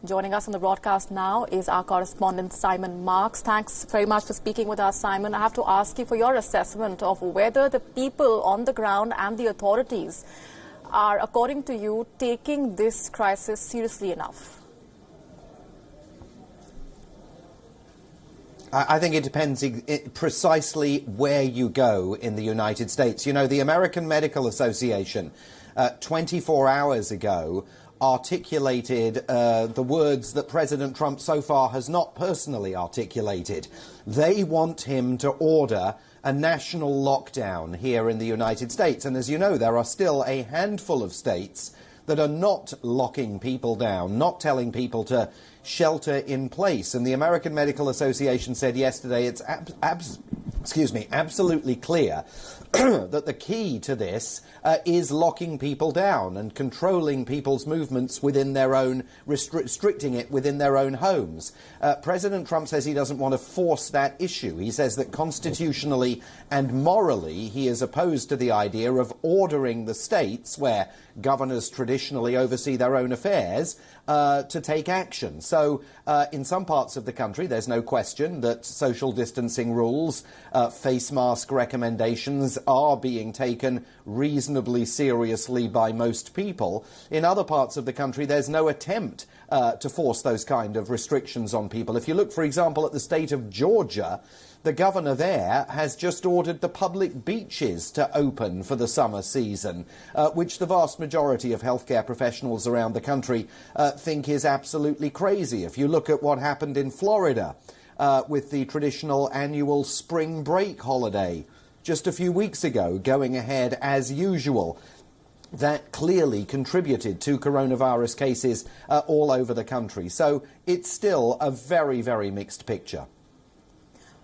Joining us on the broadcast now is our correspondent Simon Marks. Thanks very much for speaking with us, Simon. I have to ask you for your assessment of whether the people on the ground and the authorities are, according to you, taking this crisis seriously enough. I think it depends precisely where you go in the United States. You know, the American Medical Association 24 hours ago articulated the words that President Trump so far has not personally articulated. They want him to order a national lockdown here in the United States. And as you know, there are still a handful of states that are not locking people down, not telling people to shelter in place. And the American Medical Association said yesterday it's absolutely clear that the key to this is locking people down and controlling people's movements within their own, restricting it within their own homes. President Trump says he doesn't want to force that issue. He says that constitutionally and morally he is opposed to the idea of ordering the states, where governors traditionally oversee their own affairs, to take action. So in some parts of the country, there's no question that social distancing rules, face mask recommendations are being taken reasonably seriously by most people. In other parts of the country, there's no attempt to force those kind of restrictions on people. If you look, for example, at the state of Georgia, the governor there has just ordered the public beaches to open for the summer season, which the vast majority of healthcare professionals around the country think is absolutely crazy. If you look at what happened in Florida with the traditional annual spring break holiday just a few weeks ago, going ahead as usual, that clearly contributed to coronavirus cases all over the country. So it's still a very, very mixed picture.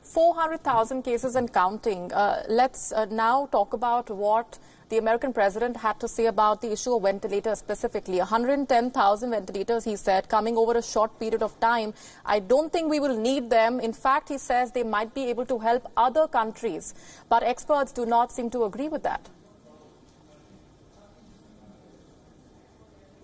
400,000 cases and counting. Let's now talk about what the American president had to say about the issue of ventilators specifically. 110,000 ventilators, he said, coming over a short period of time. I don't think we will need them. In fact, he says they might be able to help other countries. But experts do not seem to agree with that.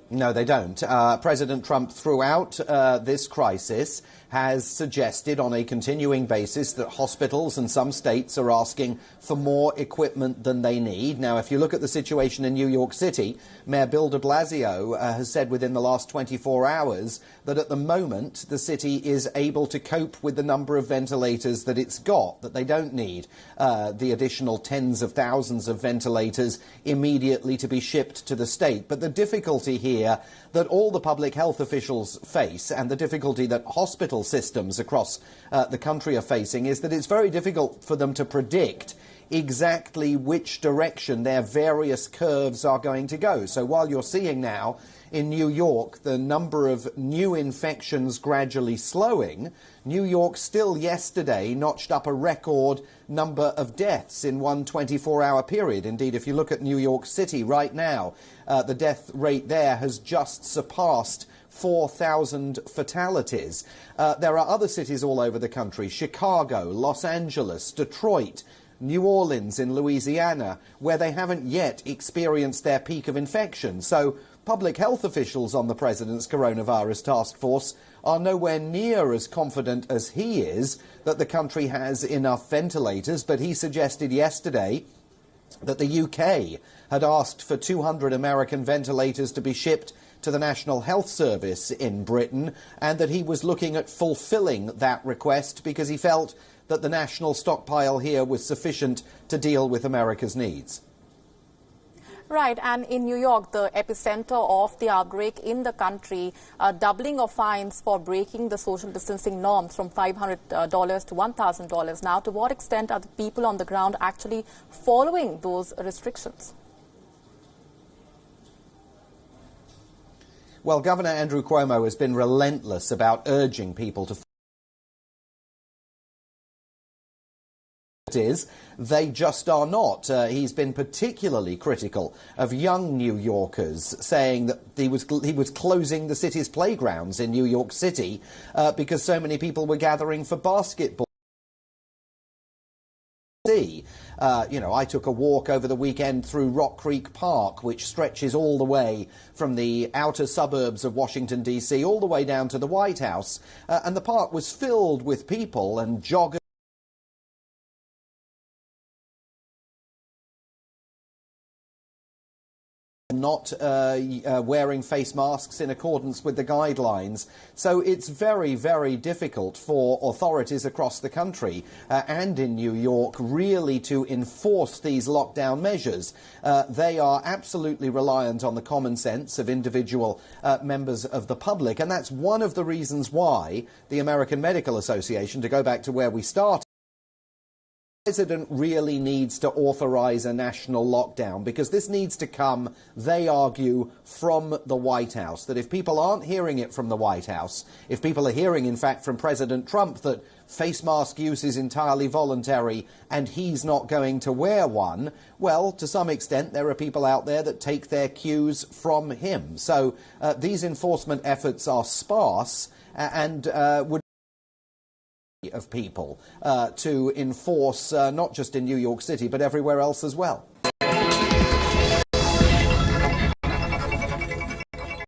No, they don't. President Trump, throughout this crisis, has suggested on a continuing basis that hospitals and some states are asking for more equipment than they need. Now, if you look at the situation in New York City, Mayor Bill de Blasio has said within the last 24 hours that at the moment the city is able to cope with the number of ventilators that it's got, that they don't need the additional tens of thousands of ventilators immediately to be shipped to the state. But the difficulty here that all the public health officials face, and the difficulty that hospital systems across the country are facing, is that it's very difficult for them to predict exactly which direction their various curves are going to go. So while you're seeing now in New York the number of new infections gradually slowing, New York still yesterday notched up a record number of deaths in one 24-hour period. Indeed, if you look at New York City right now, the death rate there has just surpassed 4,000 fatalities. There are other cities all over the country, Chicago, Los Angeles, Detroit, New Orleans in Louisiana, where they haven't yet experienced their peak of infection. So public health officials on the president's coronavirus task force are nowhere near as confident as he is that the country has enough ventilators. But he suggested yesterday that the UK had asked for 200 American ventilators to be shipped to the National Health Service in Britain, and that he was looking at fulfilling that request because he felt that the national stockpile here was sufficient to deal with America's needs. Right, and in New York, the epicenter of the outbreak in the country, doubling of fines for breaking the social distancing norms from $500 to $1,000. Now, to what extent are the people on the ground actually following those restrictions? Well, Governor Andrew Cuomo has been relentless about urging people to they just are not. He's been particularly critical of young New Yorkers, saying that he was closing the city's playgrounds in New York City because so many people were gathering for basketball. I took a walk over the weekend through Rock Creek Park, which stretches all the way from the outer suburbs of Washington, D.C., all the way down to the White House. And the park was filled with people and joggers. Not wearing face masks in accordance with the guidelines. So it's very, very difficult for authorities across the country and in New York really to enforce these lockdown measures. They are absolutely reliant on the common sense of individual members of the public, and that's one of the reasons why the American Medical Association, to go back to where we started, the President really needs to authorize a national lockdown, because this needs to come, they argue, from the White House. That if people aren't hearing it from the White House, if people are hearing, in fact, from President Trump that face mask use is entirely voluntary and he's not going to wear one, well, to some extent, there are people out there that take their cues from him. So these enforcement efforts are sparse and would of people to enforce not just in New York City but everywhere else as well.